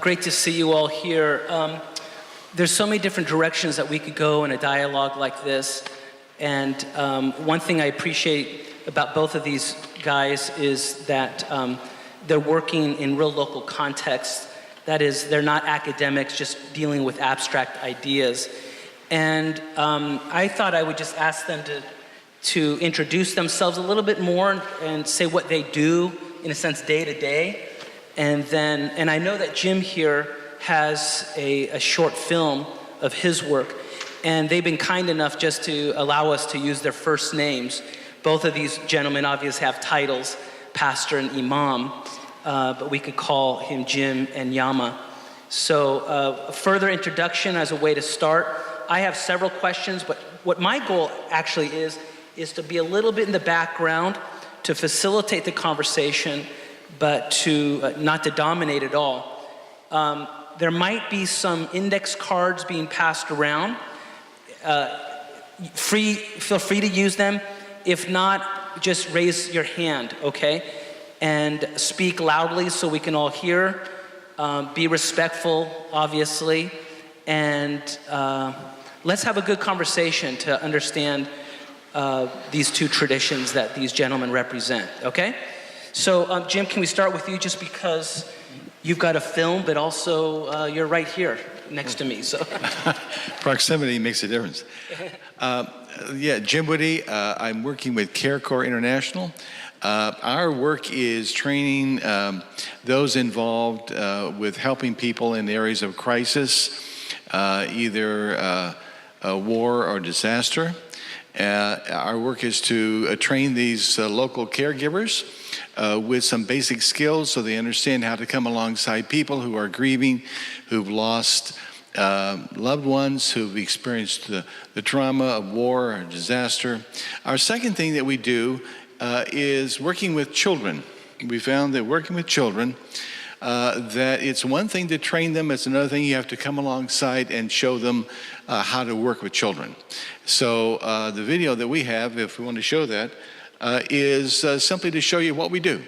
Great to see you all here. There's so many different directions that we could go in a dialogue like this. And one thing I appreciate about both of these guys is that they're working in real local context. That is, they're not academics just dealing with abstract ideas. And I thought I would just ask them to introduce themselves a little bit more and say what they do, in a sense, day to day. And I know that Jim here has a short film of his work, and they've been kind enough just to allow us to use their first names. Both of these gentlemen obviously have titles, pastor and imam, but we could call him Jim and Yama. So a further introduction as a way to start. I have several questions, but what my goal actually is to be a little bit in the background, to facilitate the conversation, but not to dominate at all. There might be some index cards being passed around. Feel free to use them. If not, just raise your hand, okay? And speak loudly so we can all hear. Be respectful, obviously. And let's have a good conversation to understand these two traditions that these gentlemen represent, okay? So, Jim, can we start with you, just because you've got a film, but also you're right here next to me, so. Proximity makes a difference. Jim Woody, I'm working with CareCorps International. Our work is training those involved with helping people in areas of crisis, either war or disaster. Our work is to train these local caregivers with some basic skills so they understand how to come alongside people who are grieving, who've lost loved ones, who've experienced the trauma of war or disaster. Our second thing that we do is working with children. We found that working with children, that it's one thing to train them, it's another thing you have to come alongside and show them how to work with children. So the video that we have, if we want to show that, is simply to show you what we do.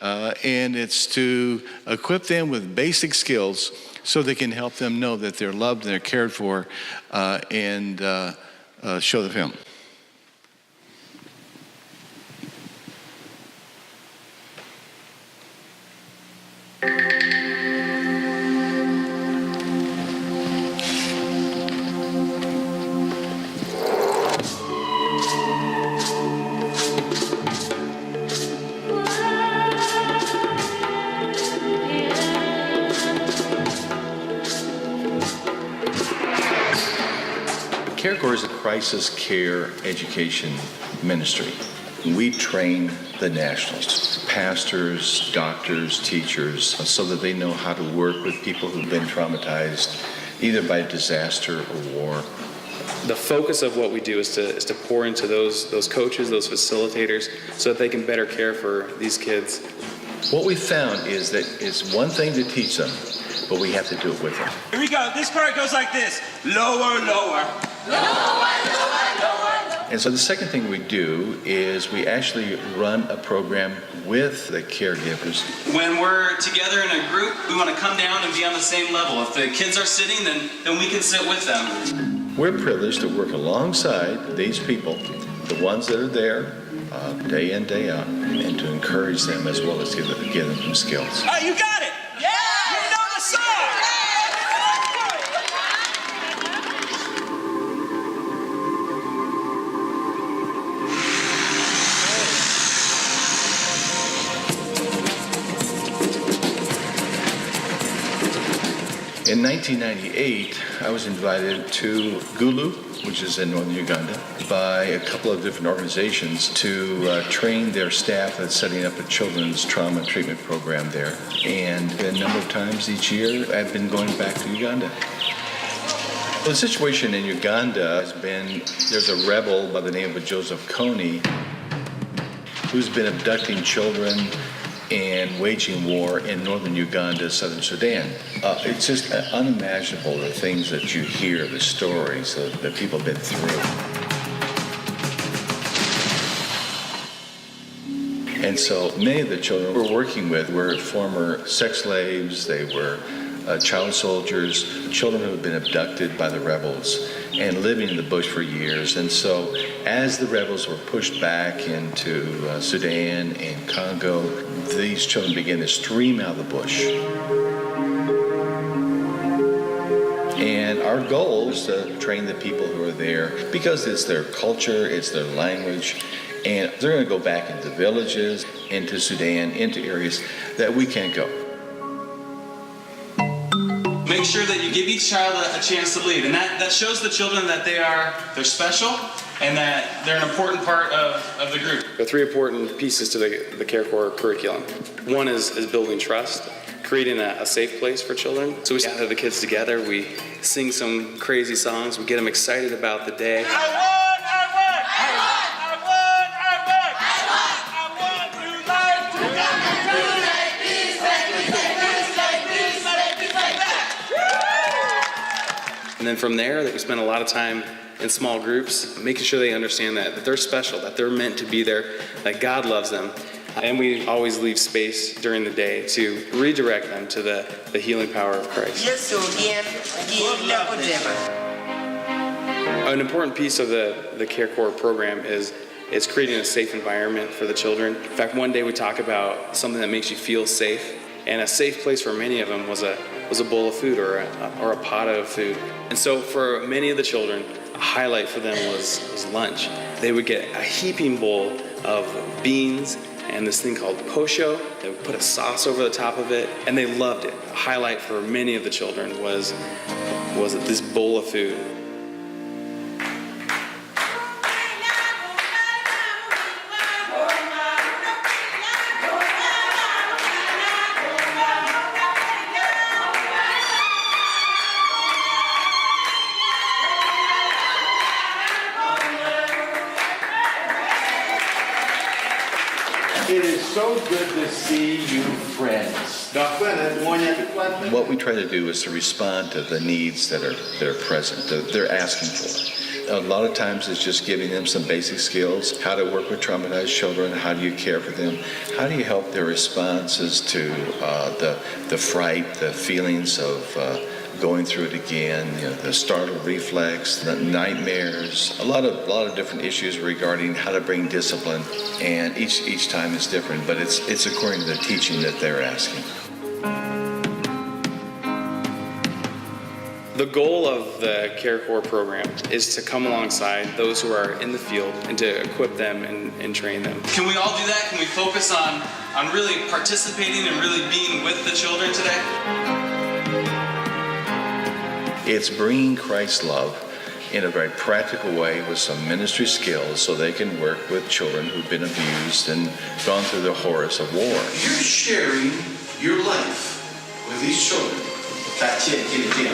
And it's to equip them with basic skills so they can help them know that they're loved and they're cared for, and show the film. CareCorps is a crisis care education ministry. We train the nationals, pastors, doctors, teachers, so that they know how to work with people who've been traumatized either by disaster or war. The focus of what we do is to pour into those coaches, those facilitators, so that they can better care for these kids. What we found is that it's one thing to teach them, but we have to do it with them. Here we go. This part goes like this. Lower, lower. Lower, lower, lower. And so the second thing we do is we actually run a program with the caregivers. When we're together in a group, we want to come down and be on the same level. If the kids are sitting, then we can sit with them. We're privileged to work alongside these people, the ones that are there day in, day out, and to encourage them as well as give them some skills. All right, you got it. Yeah. You know the song. In 1998, I was invited to Gulu, which is in northern Uganda, by a couple of different organizations to train their staff at setting up a children's trauma treatment program there. And a number of times each year, I've been going back to Uganda. The situation in Uganda has been, there's a rebel by the name of Joseph Kony who's been abducting children and waging war in northern Uganda, southern Sudan. It's just unimaginable, the things that you hear, the stories that people have been through. And so many of the children we're working with were former sex slaves, they were child soldiers, children who have been abducted by the rebels and living in the bush for years. And so as the rebels were pushed back into Sudan and Congo, these children began to stream out of the bush. And our goal is to train the people who are there because it's their culture, it's their language, and they're going to go back into villages, into Sudan, into areas that we can't go. Make sure that you give each child a chance to lead. And that shows the children that they're special and that they're an important part of the group. There are three important pieces to the Care Corps curriculum. One is building trust, creating a safe place for children. So we gather the kids together, we sing some crazy songs, we get them excited about the day. And then from there, we spend a lot of time in small groups, making sure they understand that they're special, that they're meant to be there, that God loves them. And we always leave space during the day to redirect them to the healing power of Christ. An important piece of the Care Corps program is creating a safe environment for the children. In fact, one day we talk about something that makes you feel safe. And a safe place for many of them was a bowl of food or a pot of food. And so for many of the children, a highlight for them was lunch. They would get a heaping bowl of beans and this thing called posho. They would put a sauce over the top of it, and they loved it. A highlight for many of the children was this bowl of food. It is so good to see you, friends. What we try to do is to respond to the needs that are present, that they're asking for. A lot of times it's just giving them some basic skills, how to work with traumatized children, how do you care for them, how do you help their responses to the fright, the feelings of going through it again, the startle reflex, the nightmares, a lot of different issues regarding how to bring discipline, and each time is different, but it's according to the teaching that they're asking. The goal of the Care Corps program is to come alongside those who are in the field and to equip them and train them. Can we all do that? Can we focus on really participating and really being with the children today? It's bringing Christ's love in a very practical way with some ministry skills so they can work with children who've been abused and gone through the horrors of war. You're sharing your life with these children,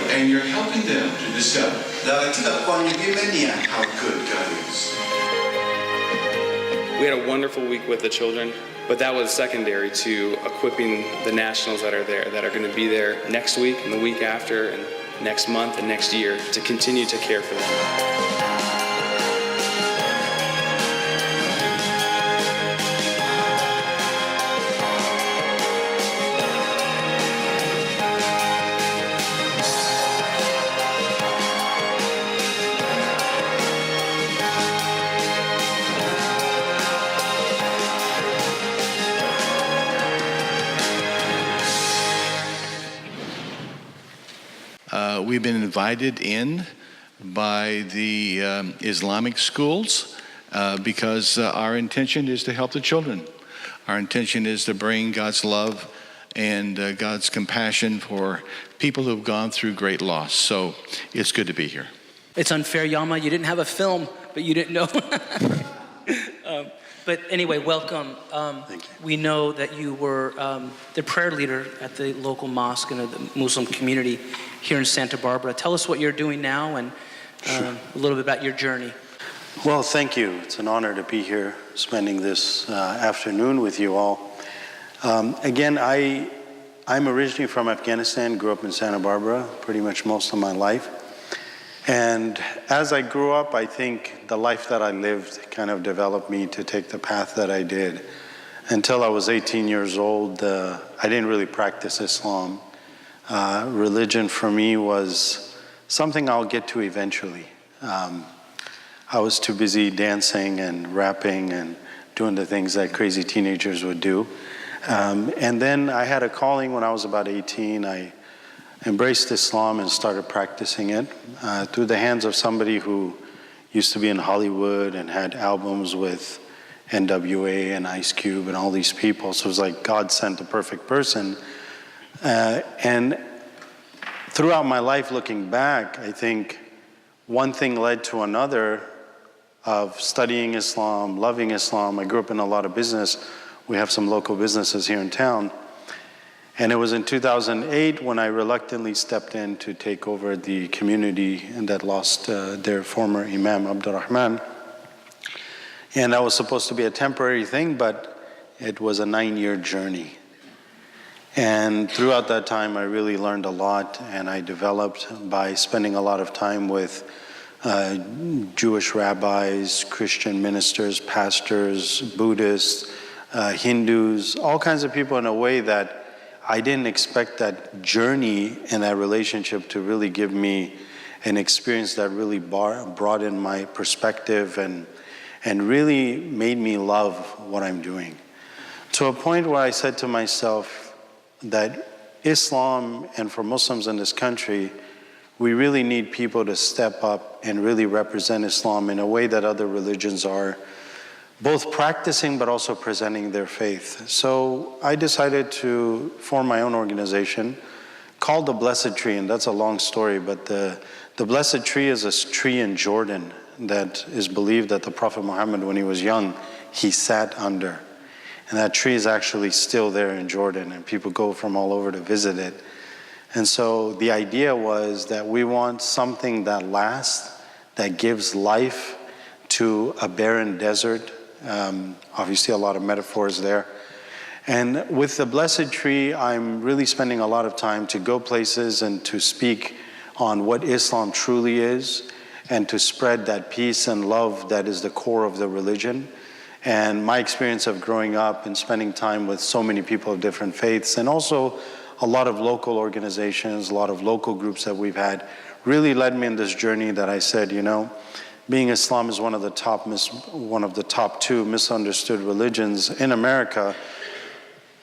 and you're helping them to discover how good God is. We had a wonderful week with the children, but that was secondary to equipping the nationals that are there, that are going to be there next week and the week after and next month and next year to continue to care for them. We've been invited in by the Islamic schools because our intention is to help the children. Our intention is to bring God's love and God's compassion for people who've gone through great loss. So it's good to be here. It's unfair, Yama. You didn't have a film, but you didn't know. But anyway, welcome. Thank you. We know that you were the prayer leader at the local mosque in the Muslim community here in Santa Barbara. Tell us what you're doing now and a little bit about your journey. Well, thank you. It's an honor to be here spending this afternoon with you all. Again, I'm originally from Afghanistan, grew up in Santa Barbara pretty much most of my life. And as I grew up, I think the life that I lived kind of developed me to take the path that I did. Until I was 18 years old, I didn't really practice Islam. religion for me was something I'll get to eventually. I was too busy dancing and rapping and doing the things that crazy teenagers would do. And then I had a calling when I was about 18. I embraced Islam and started practicing it through the hands of somebody who used to be in Hollywood and had albums with NWA and Ice Cube and all these people. So it was like God sent the perfect person. And throughout my life looking back, I think one thing led to another of studying Islam, loving Islam. I grew up in a lot of business. We have some local businesses here in town. And it was in 2008 when I reluctantly stepped in to take over the community that lost their former Imam, Abdul Rahman. And that was supposed to be a temporary thing, but it was a 9-year journey. And throughout that time, I really learned a lot, and I developed by spending a lot of time with Jewish rabbis, Christian ministers, pastors, Buddhists, Hindus, all kinds of people in a way that I didn't expect that journey and that relationship to really give me an experience that really broadened my perspective and really made me love what I'm doing. To a point where I said to myself that Islam, and for Muslims in this country, we really need people to step up and really represent Islam in a way that other religions are, both practicing but also presenting their faith. So I decided to form my own organization called the Blessed Tree, and that's a long story, but the Blessed Tree is a tree in Jordan that is believed that the Prophet Muhammad, when he was young, he sat under. And that tree is actually still there in Jordan, and people go from all over to visit it. And so the idea was that we want something that lasts, that gives life to a barren desert. Obviously a lot of metaphors there. And with the Blessed Tree, I'm really spending a lot of time to go places and to speak on what Islam truly is and to spread that peace and love that is the core of the religion. And my experience of growing up and spending time with so many people of different faiths, and also a lot of local organizations, a lot of local groups that we've had, really led me in this journey that I said, you know, being Islam is one of the top 2 misunderstood religions in America,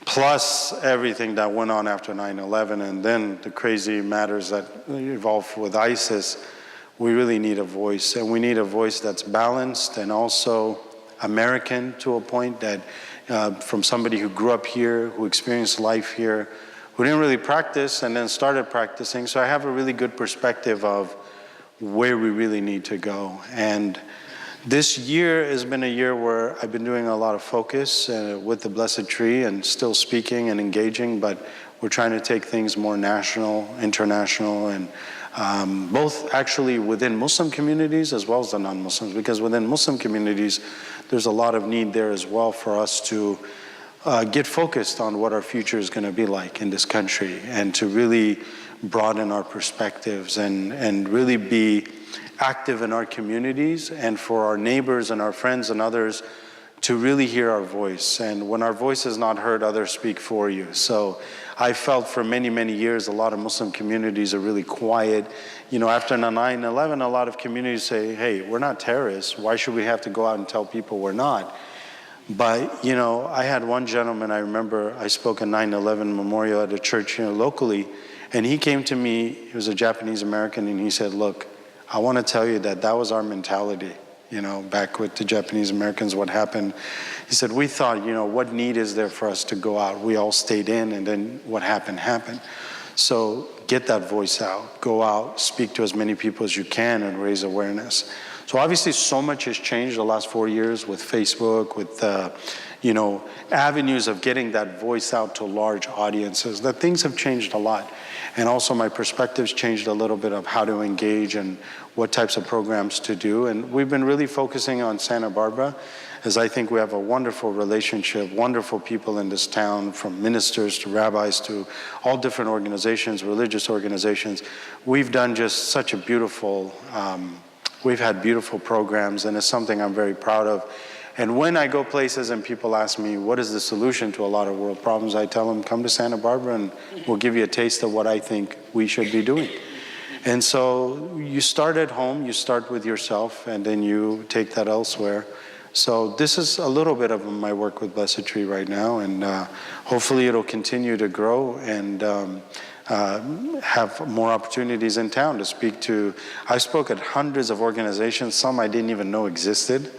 plus everything that went on after 9/11 and then the crazy matters that evolved with ISIS. We really need a voice, and we need a voice that's balanced and also American to a point, that from somebody who grew up here, who experienced life here, who didn't really practice and then started practicing. So I have a really good perspective of where we really need to go. And this year has been a year where I've been doing a lot of focus with the Blessed Tree and still speaking and engaging, but we're trying to take things more national, international, and both actually within Muslim communities as well as the non-Muslims, because within Muslim communities, there's a lot of need there as well for us to get focused on what our future is going to be like in this country, and to really broaden our perspectives and really be active in our communities, and for our neighbors and our friends and others to really hear our voice. And when our voice is not heard, others speak for you. So I felt for many, many years, a lot of Muslim communities are really quiet. You know, after 9/11, a lot of communities say, hey, we're not terrorists. Why should we have to go out and tell people we're not? But, you know, I had one gentleman, I remember I spoke a 9/11 memorial at a church here locally, and he came to me, he was a Japanese American, and he said, look, I want to tell you that was our mentality, you know, back with the Japanese Americans, what happened. He said, we thought, you know, what need is there for us to go out? We all stayed in, and then what happened. So get that voice out, go out, speak to as many people as you can and raise awareness. So obviously so much has changed the last 4 years with Facebook, with, you know, avenues of getting that voice out to large audiences, that things have changed a lot. And also my perspectives changed a little bit of how to engage and what types of programs to do. And we've been really focusing on Santa Barbara, as I think we have a wonderful relationship, wonderful people in this town, from ministers to rabbis to all different organizations, religious organizations. We've done just such a beautiful, we've had beautiful programs, and it's something I'm very proud of. And when I go places and people ask me, what is the solution to a lot of world problems, I tell them, come to Santa Barbara and we'll give you a taste of what I think we should be doing. And so you start at home, you start with yourself, and then you take that elsewhere. So this is a little bit of my work with Blessed Tree right now, and hopefully it'll continue to grow and have more opportunities in town to speak to. I spoke at hundreds of organizations, some I didn't even know existed.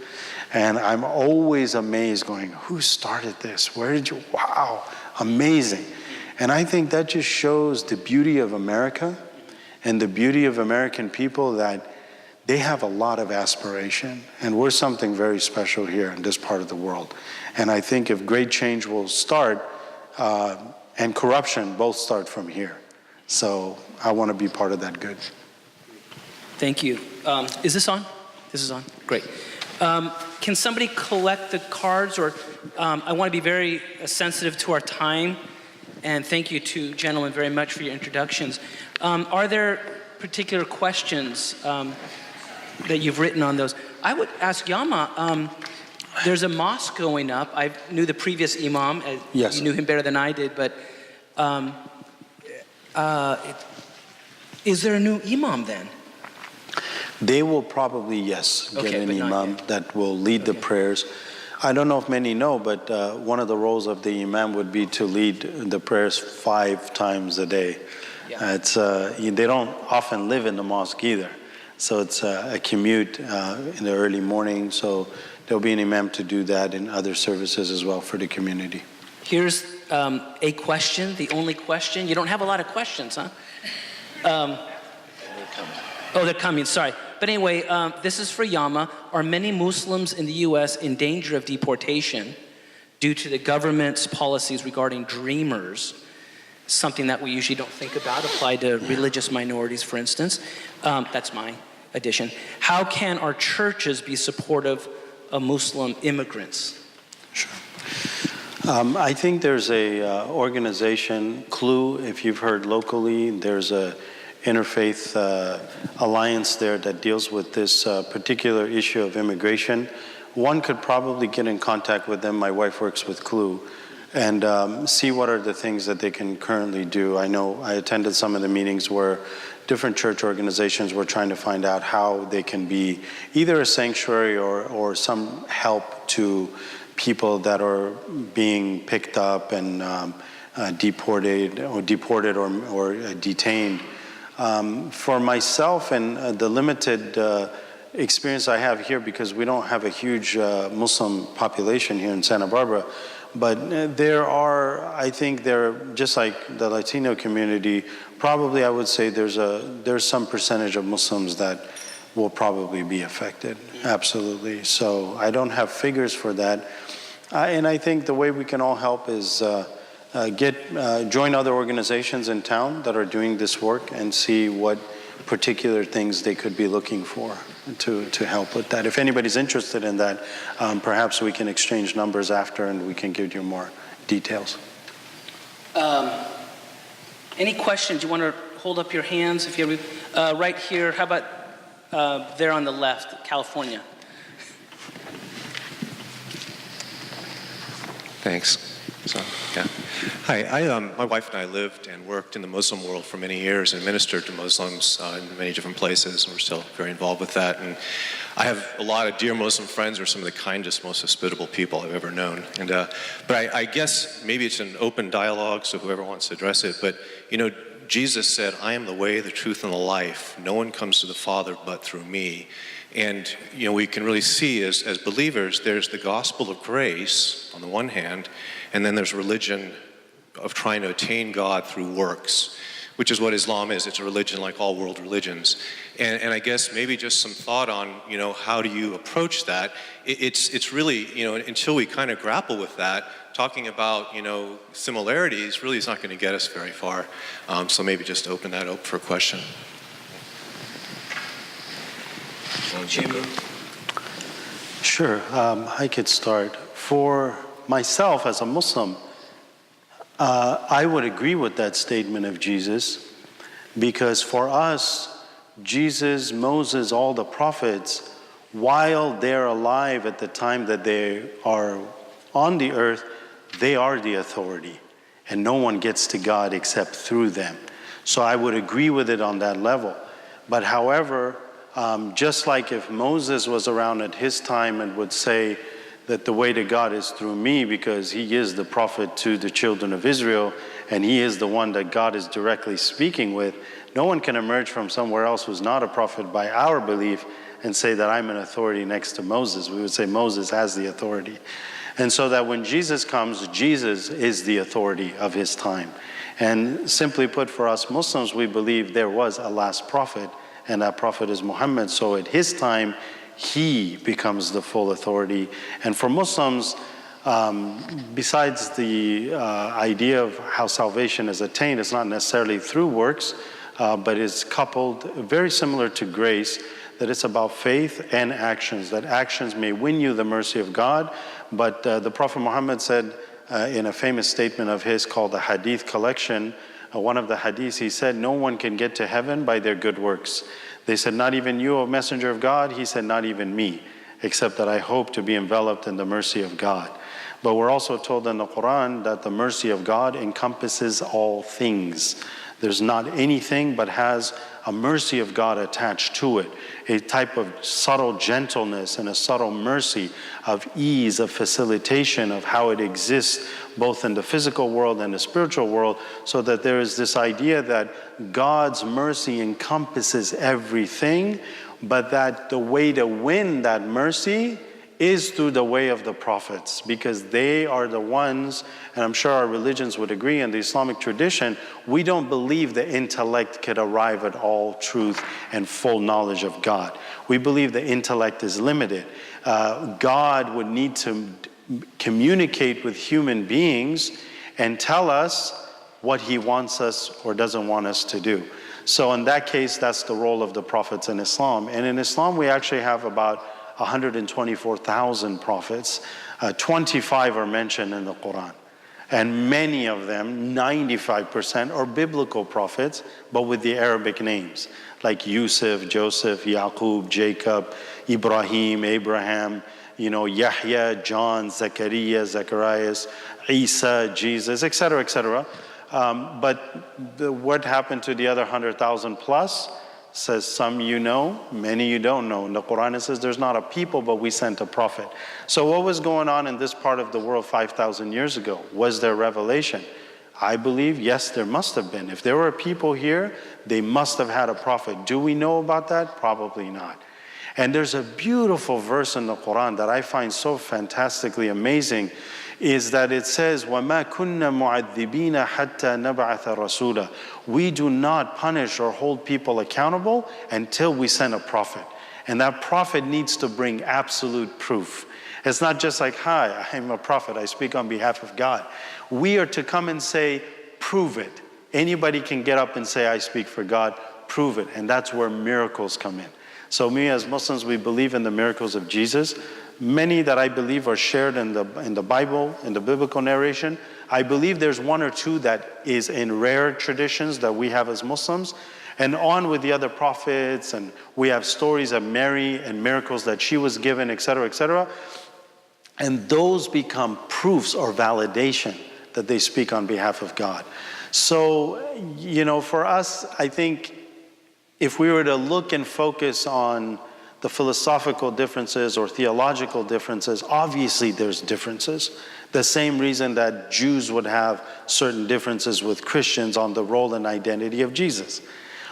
And I'm always amazed going, who started this? Where did you, wow, amazing. And I think that just shows the beauty of America and the beauty of American people, that they have a lot of aspiration. And we're something very special here in this part of the world. And I think if great change will start, and corruption both start from here. So I want to be part of that good. Thank you. Is this on? This is on. Great. Can somebody collect the cards? Or I want to be very sensitive to our time. And thank you two gentlemen very much for your introductions. Are there particular questions that you've written on those? I would ask Yama, there's a mosque going up. I knew the previous imam. Yes. You knew him better than I did, but is there a new imam then? They will probably, yes, get Okay, an but not imam yet. that will lead the prayers. I don't know if many know, but one of the roles of the imam would be to lead the prayers 5 times a day. Yeah. They don't often live in the mosque either. So it's a commute in the early morning. So there'll be an imam to do that and other services as well for the community. Here's a question, the only question. You don't have a lot of questions, huh? Oh, they're coming, sorry. But anyway, this is for Yama. Are many Muslims in the U.S. in danger of deportation due to the government's policies regarding dreamers? Something that we usually don't think about, applied to religious minorities, for instance. That's my addition. How can our churches be supportive of Muslim immigrants? Sure. I think there's a organization, Clue, if you've heard locally. There's a interfaith alliance there that deals with this particular issue of immigration. One could probably get in contact with them. My wife works with Clue, and see what are the things that they can currently do. I know I attended some of the meetings where different church organizations were trying to find out how they can be either a sanctuary or some help to people that are being picked up and deported or detained. For myself and the limited experience I have here, because we don't have a huge Muslim population here in Santa Barbara, but there are, I think there, just like the Latino community, probably I would say there's some percentage of Muslims that will probably be affected. Absolutely. So I don't have figures for that. And I think the way we can all help is join other organizations in town that are doing this work and see what particular things they could be looking for to help with that. If anybody's interested in that, perhaps we can exchange numbers after and we can give you more details. Any questions? You want to hold up your hands? If you have, right here, how about there on the left, California? Thanks. So, yeah. Hi, my wife and I lived and worked in the Muslim world for many years and ministered to Muslims in many different places, and we're still very involved with that. And I have a lot of dear Muslim friends who are some of the kindest, most hospitable people I've ever known. And but I guess maybe it's an open dialogue, so whoever wants to address it. But you know, Jesus said, "I am the way, the truth, and the life. No one comes to the Father but through me." And you know, we can really see as believers, there's the gospel of grace on the one hand, and then there's religion of trying to attain God through works, which is what Islam is. It's a religion like all world religions. And I guess maybe just some thought on, you know, how do you approach that? It's really, you know, until we kind of grapple with that, talking about, you know, similarities really is not going to get us very far. So maybe just open that up for a question. Sure, I could start. For myself as a Muslim, I would agree with that statement of Jesus, because for us, Jesus, Moses, all the prophets while they're alive at the time that they are on the earth, they are the authority. And no one gets to God except through them. So I would agree with it on that level. But however, just like if Moses was around at his time and would say that the way to God is through me because he is the prophet to the children of Israel and he is the one that God is directly speaking with, no one can emerge from somewhere else who's not a prophet by our belief and say that I'm an authority next to Moses. We would say Moses has the authority. And so that when Jesus comes, Jesus is the authority of his time. And simply put, for us Muslims, we believe there was a last prophet, and that prophet is Muhammad. So at his time, he becomes the full authority. And for Muslims, besides the idea of how salvation is attained, it's not necessarily through works, but it's coupled, very similar to grace, that it's about faith and actions, that actions may win you the mercy of God. But the Prophet Muhammad said in a famous statement of his called the Hadith Collection, one of the hadiths, he said, no one can get to heaven by their good works. They said, not even you, O Messenger of God? He said, not even me, except that I hope to be enveloped in the mercy of God. But we're also told in the Quran that the mercy of God encompasses all things. There's not anything but has a mercy of God attached to it, a type of subtle gentleness and a subtle mercy of ease, of facilitation of how it exists both in the physical world and the spiritual world, so that there is this idea that God's mercy encompasses everything, but that the way to win that mercy is through the way of the prophets, because they are the ones, and I'm sure our religions would agree, in the Islamic tradition, we don't believe the intellect could arrive at all truth and full knowledge of God. We believe the intellect is limited. God would need to communicate with human beings and tell us what he wants us or doesn't want us to do. So in that case, that's the role of the prophets in Islam. And in Islam, we actually have about 124,000 prophets. 25 are mentioned in the Quran. And many of them, 95%, are biblical prophets, but with the Arabic names, like Yusuf, Joseph, Yaqub, Jacob, Ibrahim, Abraham, Yahya, John, Zechariah, Zacharias, Isa, Jesus, etc., etc. But what happened to the other 100,000 plus? Says some you know, many you don't know. In the Quran it says there's not a people, but we sent a prophet. So what was going on in this part of the world 5,000 years ago? Was there revelation? I believe, yes, there must have been. If there were people here, they must have had a prophet. Do we know about that? Probably not. And there's a beautiful verse in the Quran that I find so fantastically amazing, is that it says, وَمَا كُنَّا مُعَذِّبِينَ حَتَّى نَبْعَثَ رَسُولًا. We do not punish or hold people accountable until we send a prophet. And that prophet needs to bring absolute proof. It's not just like, hi, I'm a prophet, I speak on behalf of God. We are to come and say, prove it. Anybody can get up and say, I speak for God, prove it. And that's where miracles come in. So me as Muslims, we believe in the miracles of Jesus. Many that I believe are shared in the Bible, in the biblical narration. I believe there's one or two that is in rare traditions that we have as Muslims. And on with the other prophets, and we have stories of Mary and miracles that she was given, etc., etc. And those become proofs or validation that they speak on behalf of God. So, for us, I think if we were to look and focus on the philosophical differences or theological differences, obviously there's differences. The same reason that Jews would have certain differences with Christians on the role and identity of Jesus.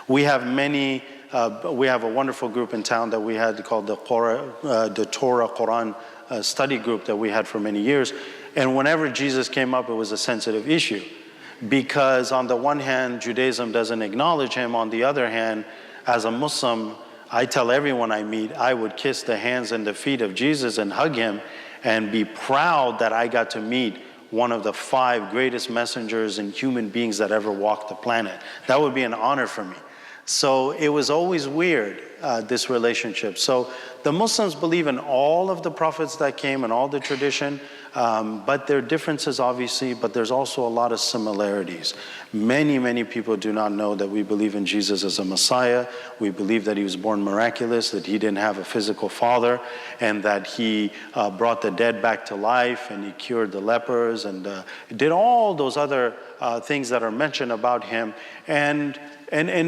We have we have a wonderful group in town that we had called the Torah Quran study group that we had for many years. And whenever Jesus came up, it was a sensitive issue. Because on the one hand, Judaism doesn't acknowledge him. On the other hand, as a Muslim, I tell everyone I meet, I would kiss the hands and the feet of Jesus and hug him and be proud that I got to meet one of the 5 greatest messengers and human beings that ever walked the planet. That would be an honor for me. So it was always weird, this relationship. So the Muslims believe in all of the prophets that came and all the tradition, but there are differences obviously, but there's also a lot of similarities. Many people do not know that we believe in Jesus as a Messiah. We believe that he was born miraculous, that he didn't have a physical father, and that he brought the dead back to life, and he cured the lepers, and did all those other things that are mentioned about him, and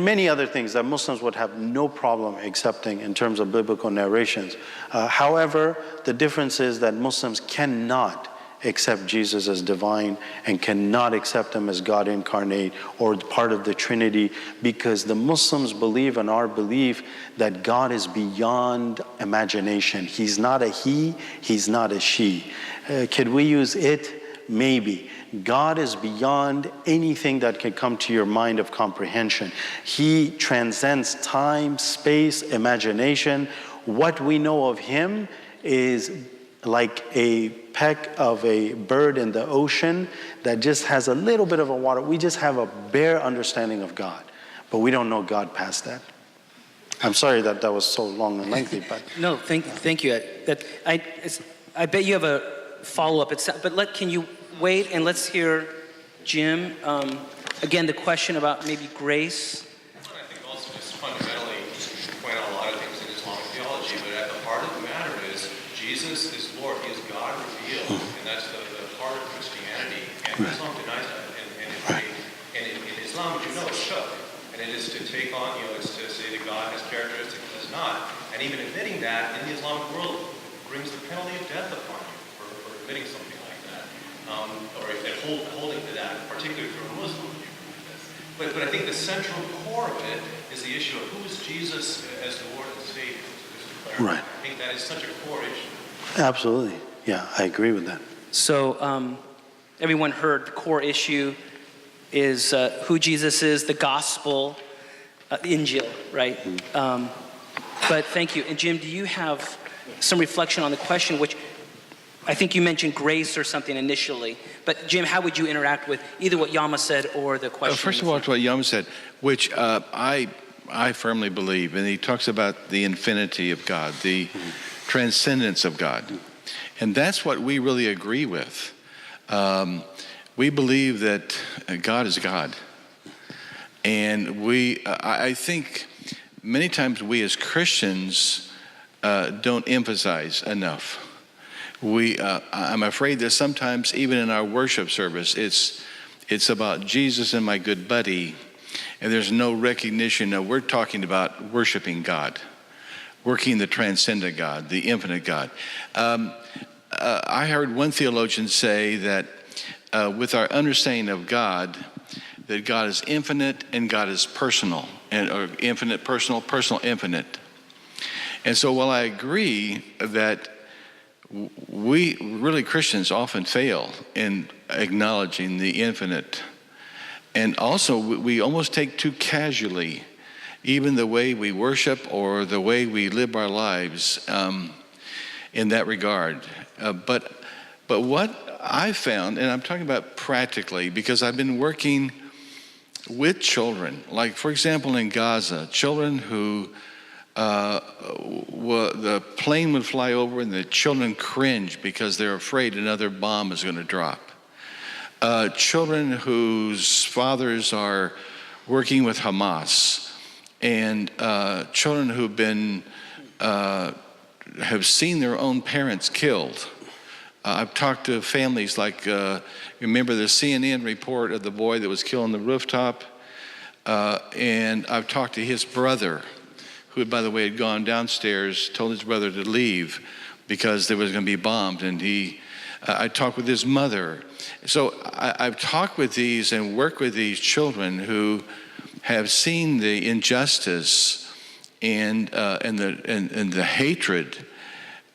many other things that Muslims would have no problem accepting in terms of biblical narrations. However, the difference is that Muslims cannot accept Jesus as divine and cannot accept him as God incarnate or part of the Trinity, because the Muslims believe in our belief that God is beyond imagination. He's not a he, he's not a she. Could we use it? Maybe. God is beyond anything that can come to your mind of comprehension. He transcends time, space, imagination. What we know of him is like a peck of a bird in the ocean that just has a little bit of a water. We just have a bare understanding of God, but we don't know God past that. I'm sorry that was so long and lengthy, but No, thank you. I bet you have a follow-up. But can you wait and let's hear Jim. Again, the question about maybe grace. I think also just fundamentally point out a lot of things in Islamic theology, but at the heart of the matter is Jesus is Lord. He is God revealed, and that's the heart of Christianity. And Islam denies that. And in Islam, you know, it's shirk, and it is to take on, it's to say that God has characteristics and does not. And even admitting that in the Islamic world brings the penalty of death upon you for admitting something like that, or holding to that, particularly for a Muslim. But I think the central core of it is the issue of who is Jesus as the Lord and Savior. Right. I think that is such a core issue. absolutely. Yeah, I agree with that. So everyone heard the core issue is who Jesus is, the gospel, Injil, right? But thank you. And Jim, do you have some reflection on the question, which I think you mentioned grace or something initially. But Jim, how would you interact with either what Yama said or the question? First of all, to what Yama said, which I firmly believe, and he talks about the infinity of God, the transcendence of God. And that's what we really agree with. We believe that God is God. And I think many times we as Christians don't emphasize enough. I'm afraid that sometimes even in our worship service, it's about Jesus and my good buddy, and there's no recognition of we're talking about worshiping God, working the transcendent God, the infinite God. I heard one theologian say that with our understanding of God, that God is infinite and God is personal, or infinite, personal, personal, infinite. And so while I agree that we really Christians often fail in acknowledging the infinite, and also we almost take too casually even the way we worship or the way we live our lives in that regard. But what I found, and I'm talking about practically because I've been working with children, like for example in Gaza, children who the plane would fly over and the children cringe because they're afraid another bomb is going to drop. Children whose fathers are working with Hamas, and children who've been have seen their own parents killed. I've talked to families like, remember the CNN report of the boy that was killed on the rooftop? And I've talked to his brother, who, by the way, had gone downstairs, told his brother to leave because there was going to be bombed. And I talked with his mother. So I've talked with these and worked with these children who have seen the injustice and the hatred.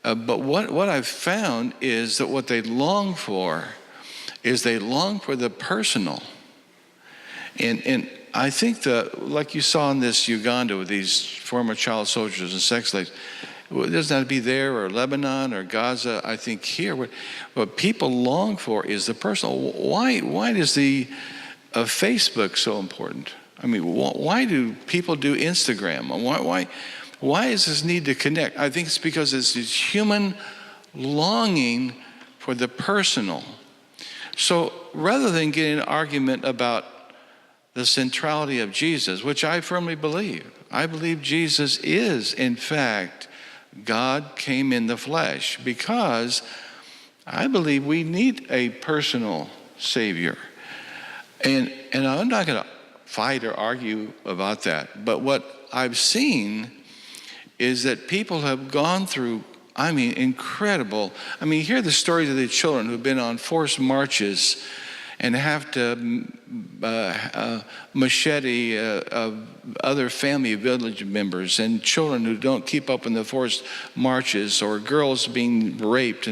But what I've found is that what they long for is they long for the personal. And I think like you saw in this Uganda with these former child soldiers and sex slaves, it doesn't have to be there or Lebanon or Gaza. I think here, what people long for is the personal. Why is the Facebook so important? I mean, why do people do Instagram? Why is this need to connect? I think it's because it's this human longing for the personal. So rather than getting an argument about the centrality of Jesus, which I firmly believe, I believe Jesus is, in fact, God came in the flesh, because I believe we need a personal Savior. And I'm not going to fight or argue about that. But what I've seen is that people have gone through, incredible. Hear the stories of the children who've been on forced marches and have to machete other family village members, and children who don't keep up in the forced marches, or girls being raped,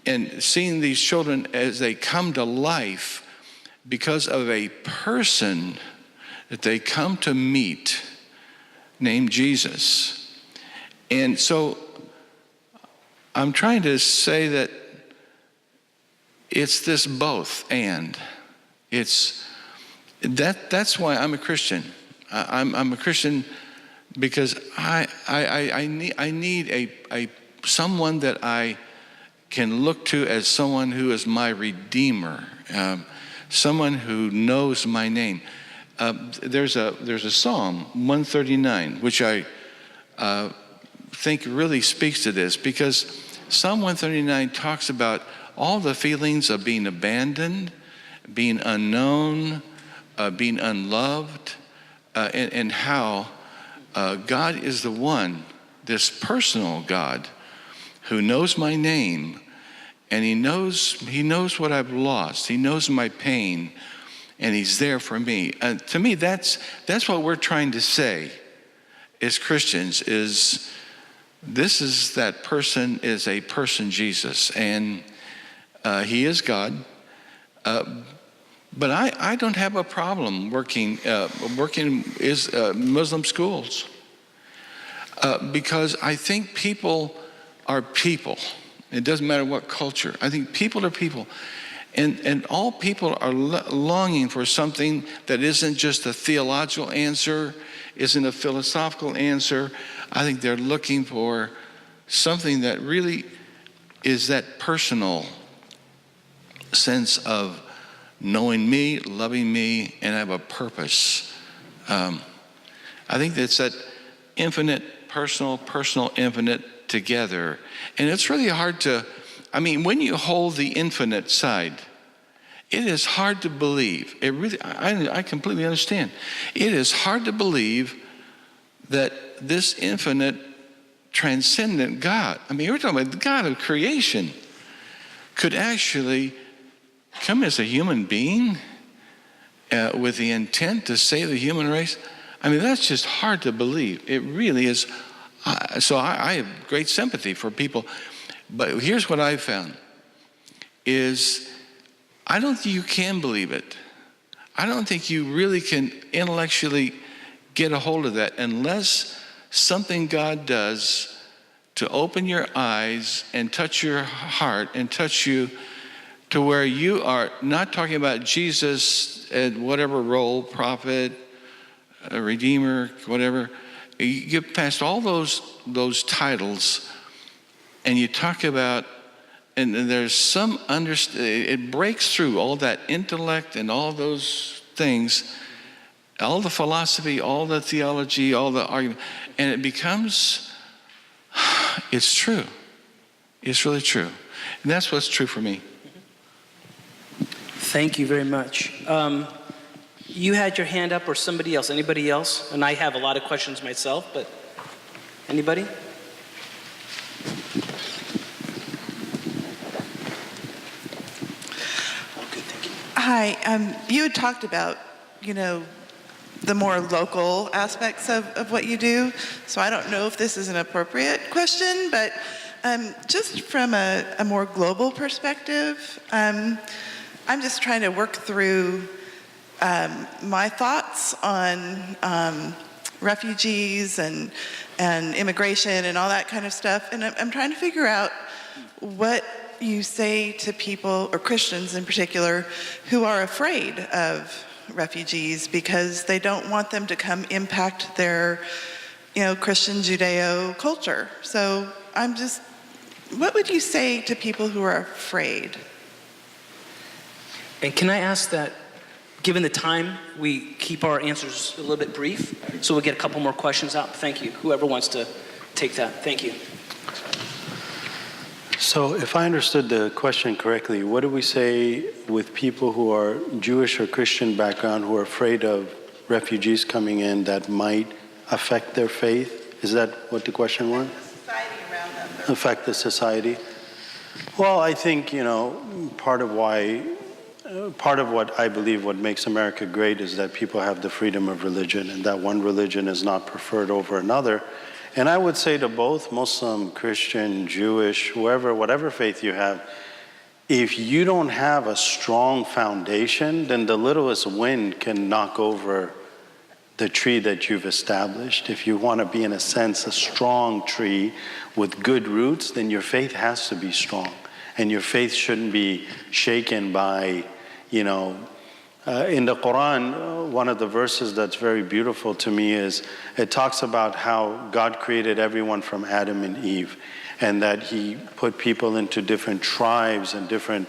and seeing these children as they come to life because of a person that they come to meet named Jesus. And so I'm trying to say that it's this both and. That's why I'm a Christian. I'm a Christian because I need a someone that I can look to as someone who is my Redeemer, someone who knows my name. There's a Psalm 139 which I think really speaks to this, because Psalm 139 talks about all the feelings of being abandoned, being unknown, being unloved, and how God is the one, this personal God, who knows my name, and He knows what I've lost. He knows my pain, and He's there for me. To me, that's what we're trying to say as Christians, is this is that person is a person, Jesus, and He is God. But I don't have a problem working Muslim schools, because I think people are people. It doesn't matter what culture. I think people are people. And all people are longing for something that isn't just a theological answer, isn't a philosophical answer. I think they're looking for something that really is that personal sense of knowing me, loving me, and I have a purpose. I think that's that infinite, personal, infinite together. And it's really hard to, when you hold the infinite side, it is hard to believe. It really, I completely understand. It is hard to believe that this infinite, transcendent God, we're talking about the God of creation, could actually come as a human being with the intent to save the human race. That's just hard to believe. It really is. So I have great sympathy for people. But here's what I've found is I don't think you can believe it. I don't think you really can intellectually get a hold of that unless something God does to open your eyes and touch your heart and touch you to where you are not talking about Jesus at whatever role, prophet, redeemer, whatever. You get past all those titles, and you talk about, and there's some it breaks through all that intellect and all those things, all the philosophy, all the theology, all the argument, and it becomes, it's true. It's really true. And that's what's true for me. Thank you very much. You had your hand up, or somebody else? Anybody else? And I have a lot of questions myself, but anybody? Hi. You had talked about, the more local aspects of what you do. So I don't know if this is an appropriate question, but just from a more global perspective, I'm just trying to work through my thoughts on refugees and immigration and all that kind of stuff. And I'm trying to figure out what you say to people, or Christians in particular, who are afraid of refugees because they don't want them to come impact their Christian Judeo culture. So what would you say to people who are afraid? And can I ask that, given the time, we keep our answers a little bit brief, so we'll get a couple more questions out? Thank you. Whoever wants to take that. Thank you. So if I understood the question correctly, what do we say with people who are Jewish or Christian background who are afraid of refugees coming in that might affect their faith? Is that what the question was? The society around them. Affect the society? Well, I think, part of what I believe what makes America great is that people have the freedom of religion, and that one religion is not preferred over another. And I would say to both Muslim, Christian, Jewish, whatever faith you have, if you don't have a strong foundation, then the littlest wind can knock over the tree that you've established. If you want to be, in a sense, a strong tree with good roots, then your faith has to be strong. And your faith shouldn't be shaken by, in the Quran, one of the verses that's very beautiful to me is, it talks about how God created everyone from Adam and Eve, and that he put people into different tribes and different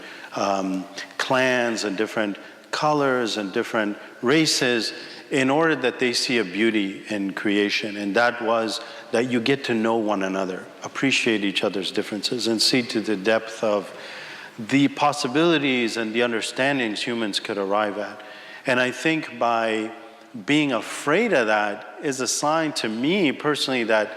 clans and different colors and different races in order that they see a beauty in creation. And that was that you get to know one another, appreciate each other's differences, and see to the depth of the possibilities and the understandings humans could arrive at. And I think by being afraid of that is a sign to me personally that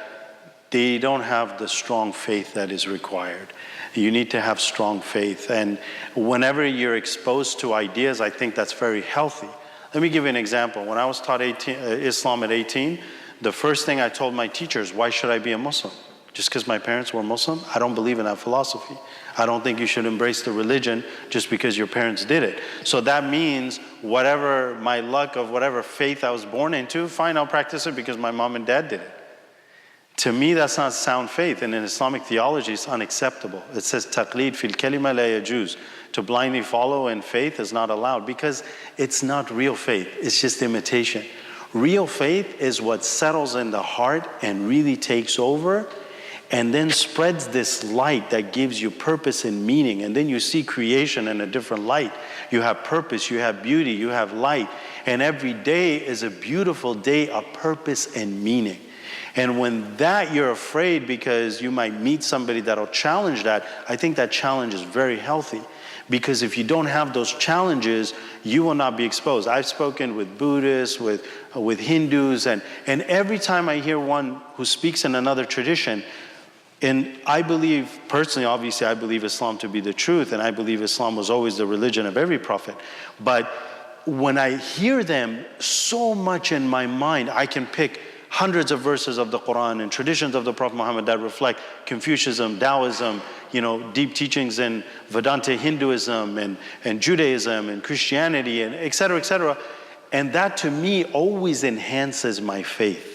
they don't have the strong faith that is required. You need to have strong faith. And whenever you're exposed to ideas, I think that's very healthy. Let me give you an example. When I was taught Islam at 18, the first thing I told my teachers, why should I be a Muslim? Just because my parents were Muslim? I don't believe in that philosophy. I don't think you should embrace the religion just because your parents did it. So that means whatever my luck of whatever faith I was born into, fine, I'll practice it because my mom and dad did it. To me, that's not sound faith. And in Islamic theology, it's unacceptable. It says, taqlid fil kalima la yajuz. To blindly follow in faith is not allowed because it's not real faith. It's just imitation. Real faith is what settles in the heart and really takes over, and then spreads this light that gives you purpose and meaning. And then you see creation in a different light. You have purpose, you have beauty, you have light. And every day is a beautiful day of purpose and meaning. And when that you're afraid because you might meet somebody that'll challenge that, I think that challenge is very healthy. Because if you don't have those challenges, you will not be exposed. I've spoken with Buddhists, with Hindus, and every time I hear one who speaks in another tradition, and I believe, personally, obviously, I believe Islam to be the truth, and I believe Islam was always the religion of every prophet. But when I hear them, so much in my mind, I can pick hundreds of verses of the Quran and traditions of the Prophet Muhammad that reflect Confucianism, Taoism, deep teachings in Vedanta Hinduism and Judaism and Christianity and et cetera, et cetera. And that to me always enhances my faith.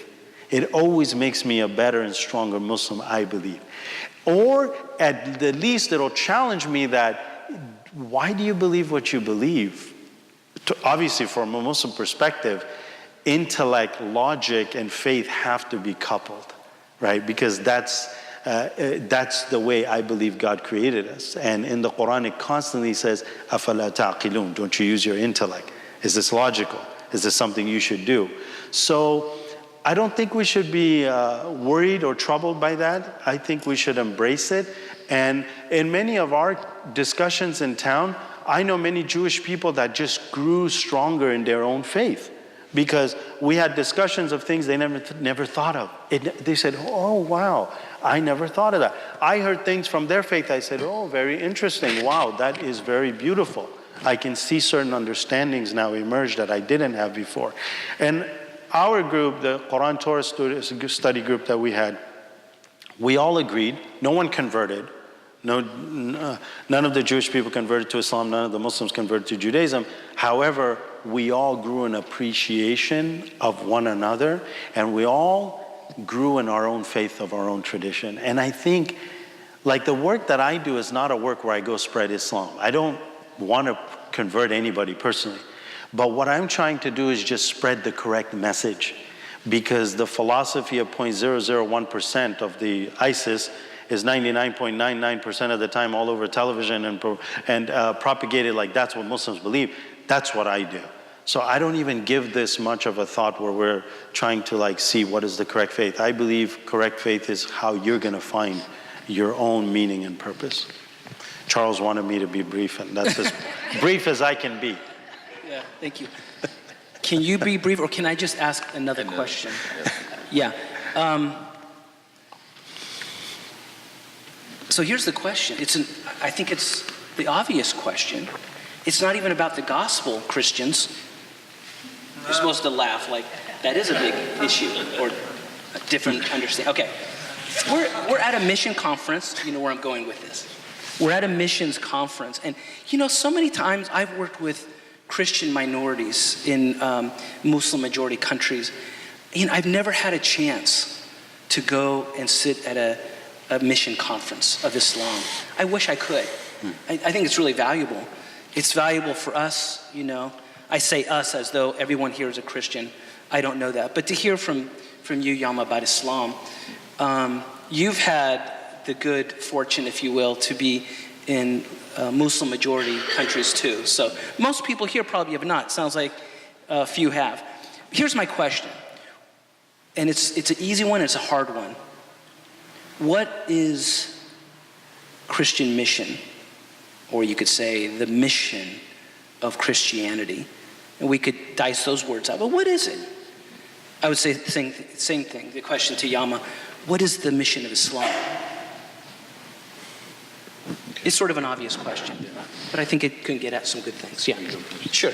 It always makes me a better and stronger Muslim, I believe. Or at the least it'll challenge me that, why do you believe what you believe? Obviously from a Muslim perspective, intellect, logic, and faith have to be coupled, right? Because that's the way I believe God created us. And in the Quran, it constantly says, أَفَلَا تَعْقِلُونَ? Don't you use your intellect? Is this logical? Is this something you should do? So I don't think we should be worried or troubled by that. I think we should embrace it. And in many of our discussions in town, I know many Jewish people that just grew stronger in their own faith. Because we had discussions of things they never thought of. They said, oh, wow, I never thought of that. I heard things from their faith. I said, oh, very interesting. Wow, that is very beautiful. I can see certain understandings now emerge that I didn't have before. And our group, the Quran Torah study group that we had, we all agreed. No one converted. None of the Jewish people converted to Islam. None of the Muslims converted to Judaism. However, we all grew an appreciation of one another, and we all grew in our own faith of our own tradition. And I think, like, the work that I do is not a work where I go spread Islam. I don't want to convert anybody personally. But what I'm trying to do is just spread the correct message. because the philosophy of 0.001% of the ISIS is 99.99% of the time all over television and propagated like that's what Muslims believe. That's what I do. So I don't even give this much of a thought where we're trying to like see what is the correct faith. I believe correct faith is how you're going to find your own meaning and purpose. Charles wanted me to be brief, and that's as brief as I can be. Yeah, thank you. Can you be brief, or can I just ask another question? Yeah. So here's the question. I think it's the obvious question. It's not even about the gospel, Christians. You're supposed to laugh like that is a big issue or a different understanding. Okay. We're at a mission conference. You know where I'm going with this. We're at a missions conference. And, you know, so many times I've worked with Christian minorities in Muslim majority countries. You know, I've never had a chance to go and sit at a mission conference of Islam. I wish I could. I think it's really valuable. It's valuable for us, you know. I say us as though everyone here is a Christian. I don't know that. But to hear from you, Yama, about Islam, you've had the good fortune, if you will, to be in Muslim majority countries too. So most people here probably have not. Sounds like a few have. Here's my question. And it's an easy one, it's a hard one. What is Christian mission? Or you could say the mission of Christianity. And we could dice those words out. But what is it? I would say the same thing. The question to Yama, what is the mission of Islam? It's sort of an obvious question, but I think it can get at some good things. Yeah, sure.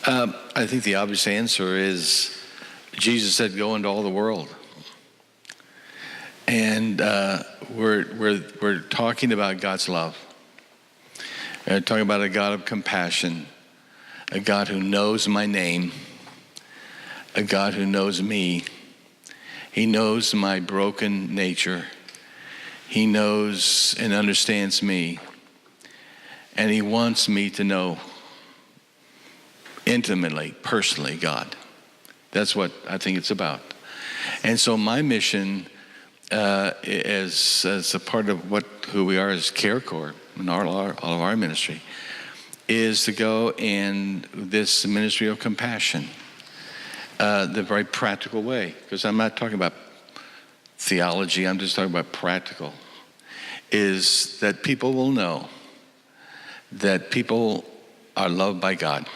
I think the obvious answer is Jesus said, "Go into all the world." And we're talking about God's love. We're talking about a God of compassion, a God who knows my name, a God who knows me. He knows my broken nature. He knows and understands me. And he wants me to know intimately, personally, God. That's what I think it's about. And so my mission as a part of who we are as CareCorps and all of our ministry is to go in this ministry of compassion, the very practical way, because I'm not talking about theology, I'm just talking about practical, is that people will know that people are loved by God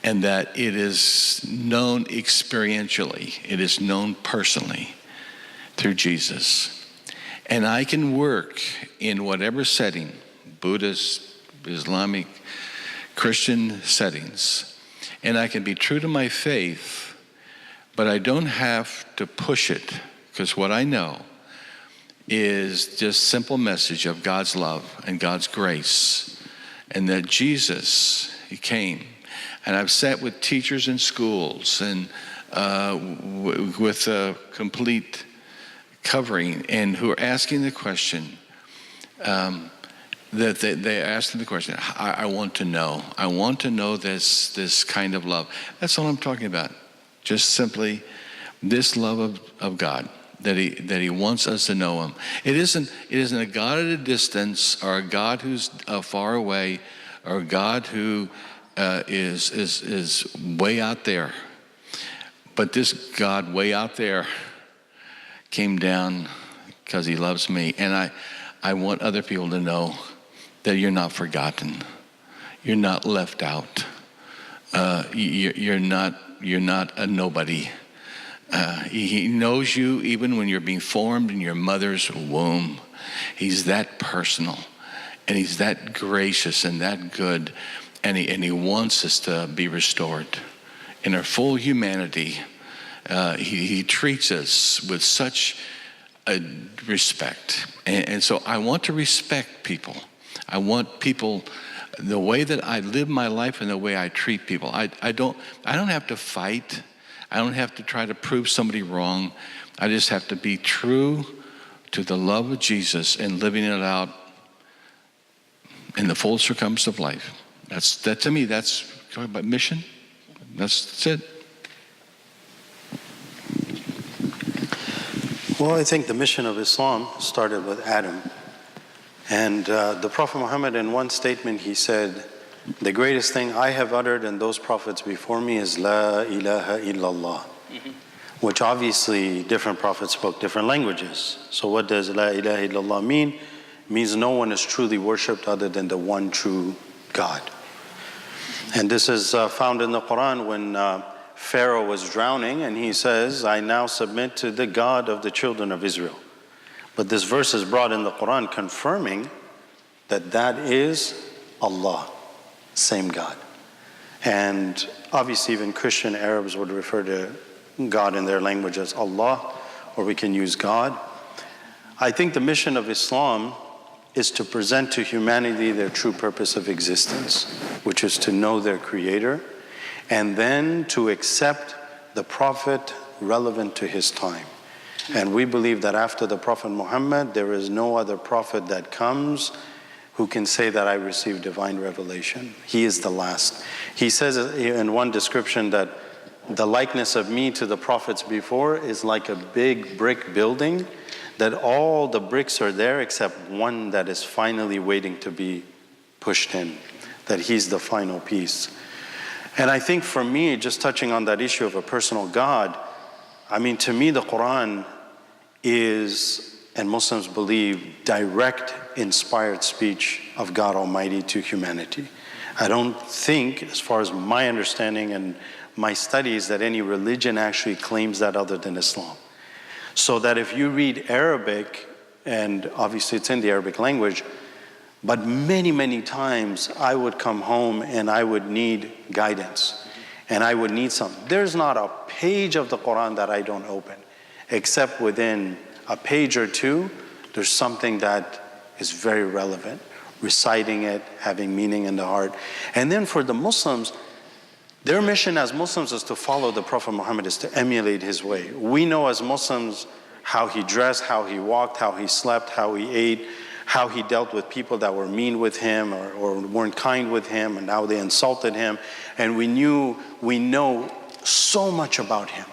and that it is known experientially, it is known personally through Jesus. And I can work in whatever setting, Buddhist, Islamic, Christian settings, and I can be true to my faith, but I don't have to push it, because what I know is just simple message of God's love and God's grace, and that Jesus, he came. And I've sat with teachers in schools and with a complete covering, and who are asking the question, that they ask them the question, I want to know this kind of love. That's all I'm talking about. Just simply this love of God, that he wants us to know him. It isn't a God at a distance, or a God who's far away, or a God who is way out there. But this God way out there came down because he loves me. And I want other people to know that you're not forgotten. You're not left out. You're not a nobody. He knows you even when you're being formed in your mother's womb. He's that personal, and he's that gracious and that good, and he wants us to be restored in our full humanity. He treats us with such a respect, and so I want to respect people. I want people, the way that I live my life and the way I treat people. I don't have to fight. I don't have to try to prove somebody wrong. I just have to be true to the love of Jesus and living it out in the full circumstance of life. That to me, that's talking about mission. That's it. Well, I think the mission of Islam started with Adam. And the Prophet Muhammad, in one statement, he said, the greatest thing I have uttered and those prophets before me is La ilaha illallah. Which obviously different prophets spoke different languages. So what does La ilaha illallah mean? It means no one is truly worshipped other than the one true God. And this is found in the Quran when Pharaoh was drowning, and he says, I now submit to the God of the children of Israel. But this verse is brought in the Quran confirming that that is Allah, same God. And obviously even Christian Arabs would refer to God in their language as Allah, or we can use God. I think the mission of Islam is to present to humanity their true purpose of existence, which is to know their Creator, and then to accept the Prophet relevant to his time. And we believe that after the Prophet Muhammad, there is no other Prophet that comes who can say that I received divine revelation. He is the last. He says in one description that the likeness of me to the prophets before is like a big brick building, that all the bricks are there except one that is finally waiting to be pushed in, that he's the final piece. And I think for me, just touching on that issue of a personal God, I mean, to me, the Quran is, and Muslims believe, direct, inspired speech of God Almighty to humanity. I don't think, as far as my understanding and my studies, that any religion actually claims that other than Islam. So that if you read Arabic, and obviously it's in the Arabic language, but many, many times I would come home and I would need guidance. And I would need something. There's not a page of the Quran that I don't open, except within a page or two, there's something that is very relevant. Reciting it, having meaning in the heart. And then for the Muslims, their mission as Muslims is to follow the Prophet Muhammad, is to emulate his way. We know as Muslims how he dressed, how he walked, how he slept, how he ate, how he dealt with people that were mean with him or weren't kind with him, and how they insulted him. And we know so much about him.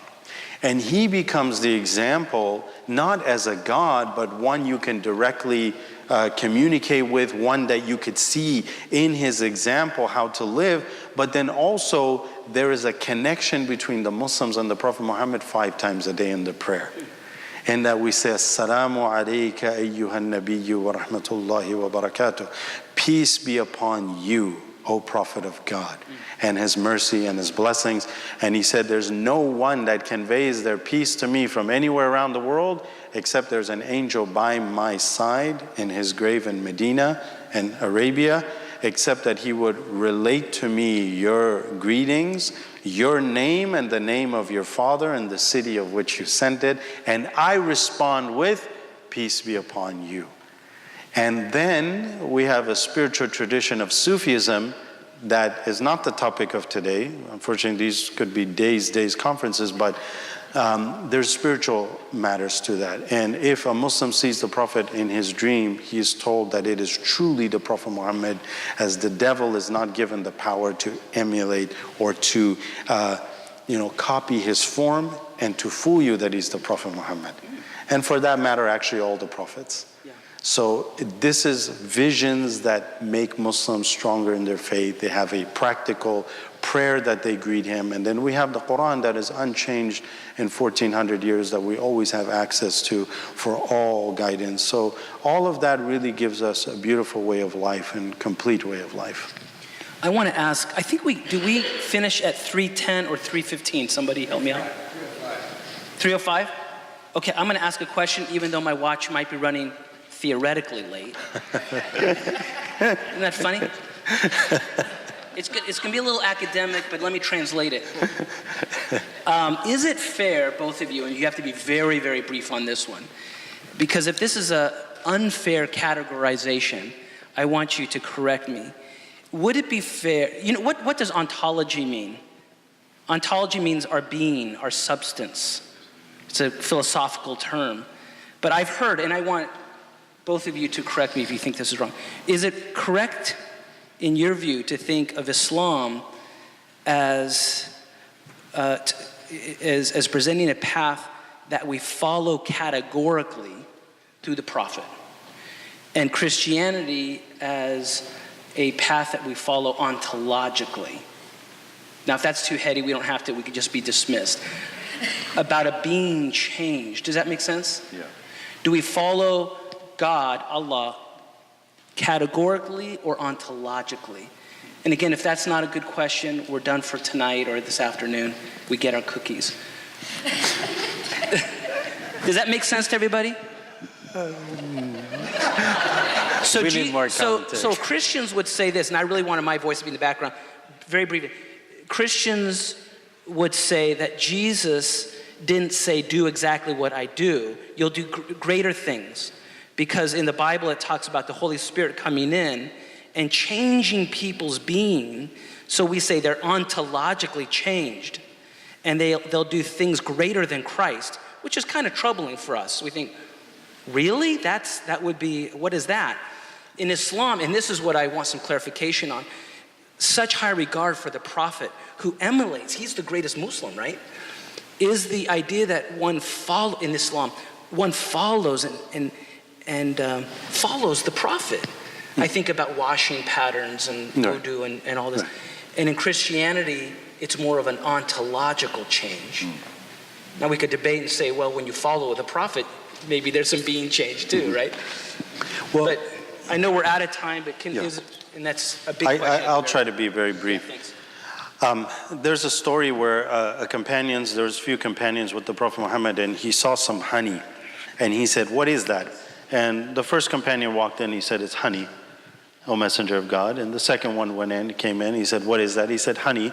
And he becomes the example, not as a God, but one you can directly communicate with, one that you could see in his example how to live. But then also there is a connection between the Muslims and the Prophet Muhammad 5 times a day in the prayer. And that we say, Assalamu alayka ayyuhan nabiyyu wa rahmatullahi wa barakatuh. Peace be upon you, O Prophet of God, and his mercy and his blessings. And he said, there's no one that conveys their peace to me from anywhere around the world except there's an angel by my side in his grave in Medina and Arabia, except that he would relate to me your greetings, your name and the name of your father and the city of which you sent it, and I respond with, peace be upon you. And then we have a spiritual tradition of Sufism that is not the topic of today. Unfortunately, these could be days conferences, but there's spiritual matters to that. And if a Muslim sees the Prophet in his dream, he is told that it is truly the Prophet Muhammad, as the devil is not given the power to emulate or to copy his form and to fool you that he's the Prophet Muhammad. And for that matter, actually all the prophets. So this is visions that make Muslims stronger in their faith. They have a practical prayer that they greet him. And then we have the Quran that is unchanged in 1400 years that we always have access to for all guidance. So all of that really gives us a beautiful way of life and complete way of life. I want to ask, I think do we finish at 3:10 or 3:15? Somebody help me out. 3:05? Okay, I'm going to ask a question even though my watch might be running theoretically late. Isn't that funny? It's going to be a little academic, but let me translate it. Is it fair, both of you, and you have to be very, very brief on this one, because if this is an unfair categorization, I want you to correct me. Would it be fair, what does ontology mean? Ontology means our being, our substance. It's a philosophical term. But I've heard, and I want both of you to correct me if you think this is wrong. Is it correct, in your view, to think of Islam as presenting a path that we follow categorically through the prophet, and Christianity as a path that we follow ontologically. Now, if that's too heady, we don't have to, we could just be dismissed. About a being changed. Does that make sense? Yeah. Do we follow God, Allah, categorically or ontologically? And again, if that's not a good question, we're done for tonight or this afternoon. We get our cookies. Does that make sense to everybody? We need more commentary. So Christians would say this, and I really wanted my voice to be in the background. Very briefly, Christians would say that Jesus didn't say, do exactly what I do. You'll do greater things. Because in the Bible, it talks about the Holy Spirit coming in and changing people's being. So we say they're ontologically changed. And they'll do things greater than Christ, which is kind of troubling for us. We think, really? That would be, what is that? In Islam, and this is what I want some clarification on, such high regard for the prophet who emulates, he's the greatest Muslim, right? Is the idea that in Islam, one follows and follows the prophet. I think about washing patterns and wudu and all this. Right. And in Christianity, it's more of an ontological change. Now we could debate and say, well, when you follow the prophet, maybe there's some being change too, right? Well, but I know we're out of time, but and that's a big question. I'll try to be very brief. Yeah, thanks. There's a story where there was a few companions with the Prophet Muhammad, and he saw some honey, and he said, "What is that?" And the first companion walked in, he said, "It's honey, O Messenger of God." And the second one came in, he said, "What is that?" He said, "Honey."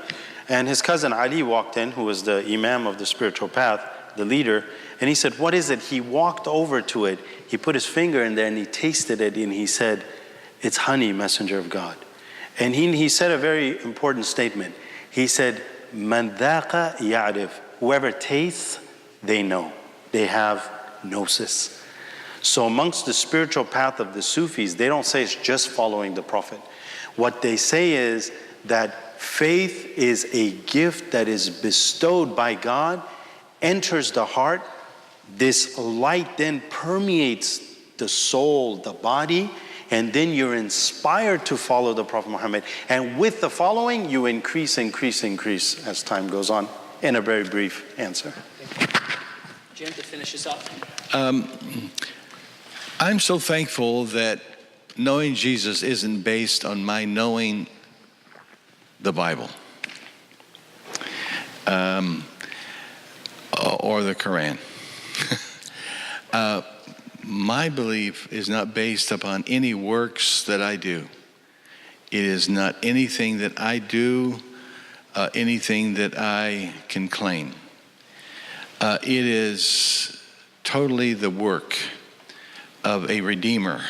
And his cousin Ali walked in, who was the imam of the spiritual path, the leader, and he said, "What is it?" He walked over to it, he put his finger in there, and he tasted it, and he said, "It's honey, Messenger of God." And he said a very important statement. He said, "Man dhaqa ya'rif." Whoever tastes, they know. They have gnosis. So amongst the spiritual path of the Sufis, they don't say it's just following the Prophet. What they say is that faith is a gift that is bestowed by God, enters the heart. This light then permeates the soul, the body, and then you're inspired to follow the Prophet Muhammad. And with the following, you increase as time goes on, in a very brief answer. Jim, to finish us off. I'm so thankful that knowing Jesus isn't based on my knowing the Bible or the Quran. My belief is not based upon any works that I do. It is not anything that I do, anything that I can claim. It is totally the work of a Redeemer,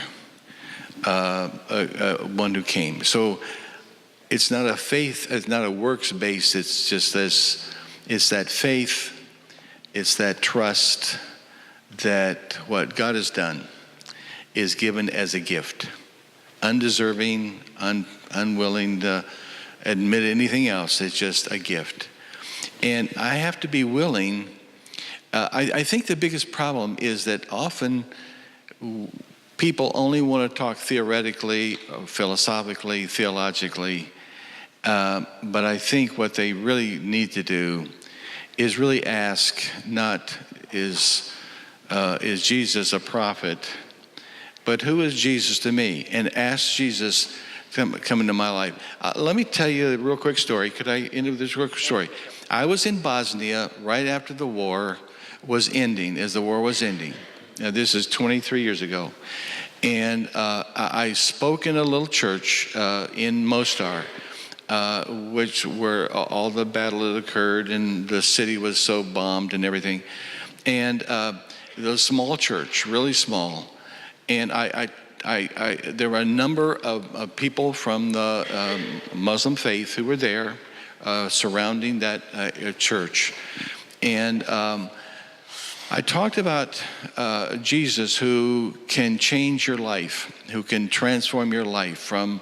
one who came. So it's not a faith, it's not a works based, it's just this, it's that faith, it's that trust that what God has done is given as a gift, undeserving, unwilling to admit anything else. It's just a gift. And I have to be willing. I think the biggest problem is that often people only want to talk theoretically, philosophically, theologically, but I think what they really need to do is really ask, not is Jesus a prophet, but who is Jesus to me? And ask Jesus to come into my life. Let me tell you a real quick story. Could I end with this real quick story? I was in Bosnia right after the war was ending, as the war was ending. Now, this is 23 years ago. And I spoke in a little church in Mostar, where all the battle had occurred and the city was so bombed and everything. And it was a small church, really small. And there were a number of people from the Muslim faith who were there surrounding that church. And I talked about Jesus who can change your life, who can transform your life from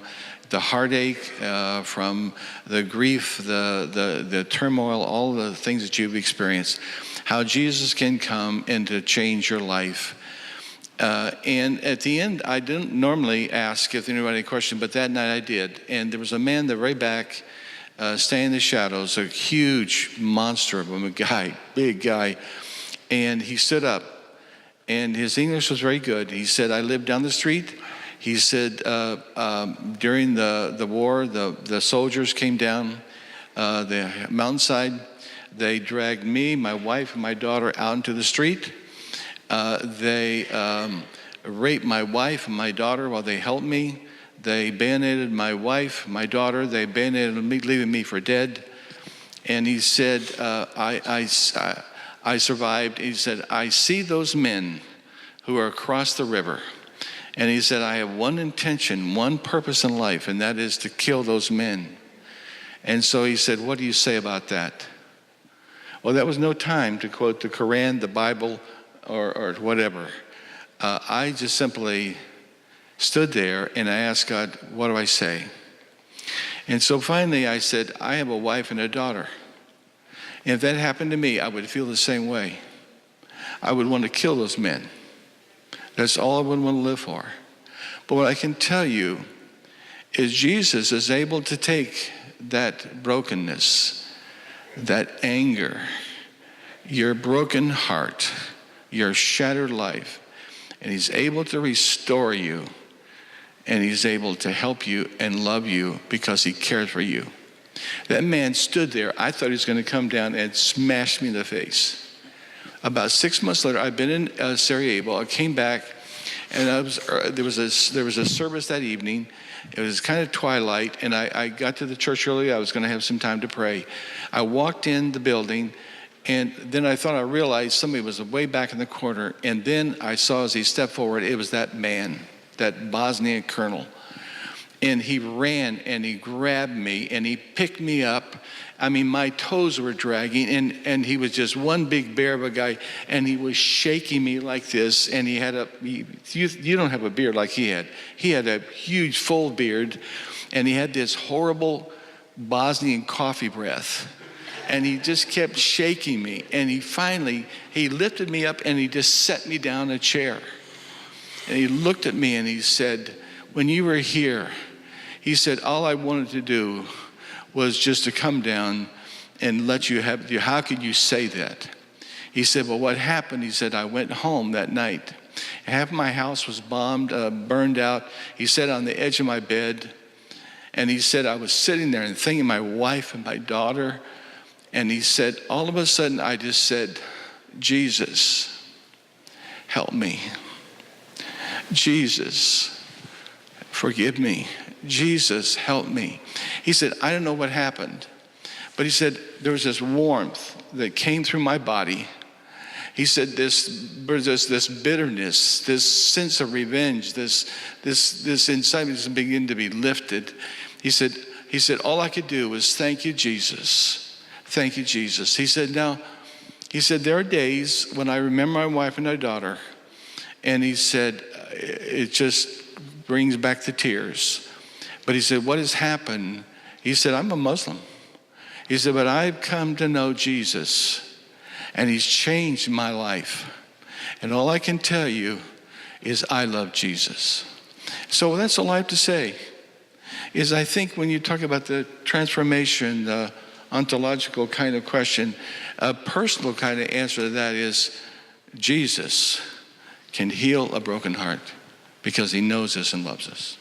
the heartache, from the grief, the turmoil, all the things that you've experienced, how Jesus can come and to change your life. And at the end, I didn't normally ask if anybody had a question, but that night I did. And there was a man in the very back, standing in the shadows, a huge monster of a guy, big guy. And he stood up, and his English was very good. He said, I live down the street. He said, during the war, the soldiers came down the mountainside. They dragged me, my wife, and my daughter out into the street. They raped my wife and my daughter while they helped me. They bayoneted my wife, my daughter. They bayoneted me, leaving me for dead. And he said, I survived. He said, I see those men who are across the river. And he said, I have one intention, one purpose in life, and that is to kill those men. And so he said, what do you say about that? Well, that was no time to quote the Quran, the Bible, or whatever. I just simply stood there and I asked God, what do I say? And so finally I said, I have a wife and a daughter. And if that happened to me, I would feel the same way. I would want to kill those men. That's all I would want to live for. But what I can tell you is Jesus is able to take that brokenness, that anger, your broken heart, your shattered life, and he's able to restore you, and he's able to help you and love you because he cares for you. That man stood there. I thought he was going to come down and smash me in the face. About 6 months later, I'd been in Sarajevo. I came back, and there was a service that evening. It was kind of twilight, and I got to the church early. I was going to have some time to pray. I walked in the building, and then I thought I realized somebody was way back in the corner. And then I saw as he stepped forward, it was that man, that Bosnian colonel. And he ran and he grabbed me and he picked me up. I mean, my toes were dragging, and he was just one big bear of a guy, and he was shaking me like this. And he had you don't have a beard like he had. He had a huge full beard, and he had this horrible Bosnian coffee breath. And he just kept shaking me. And he lifted me up and he just set me down in a chair. And he looked at me and he said, when you were here, he said, all I wanted to do was just to come down and let you have, how could you say that? He said, well, what happened? He said, I went home that night. Half my house was bombed, burned out. He said, on the edge of my bed. And he said, I was sitting there and thinking of my wife and my daughter. And he said, all of a sudden, I just said, Jesus, help me. Jesus, forgive me. Jesus, help me. He said, I don't know what happened, but he said, there was this warmth that came through my body. He said, this bitterness, this sense of revenge, this inside me just began to be lifted. He said, all I could do was thank you, Jesus. Thank you, Jesus. He said, there are days when I remember my wife and my daughter, and he said, it just brings back the tears. But he said, what has happened? He said, I'm a Muslim. He said, but I've come to know Jesus, and he's changed my life. And all I can tell you is I love Jesus. So that's all I have to say, is I think when you talk about the transformation, the ontological kind of question, a personal kind of answer to that is Jesus can heal a broken heart because he knows us and loves us.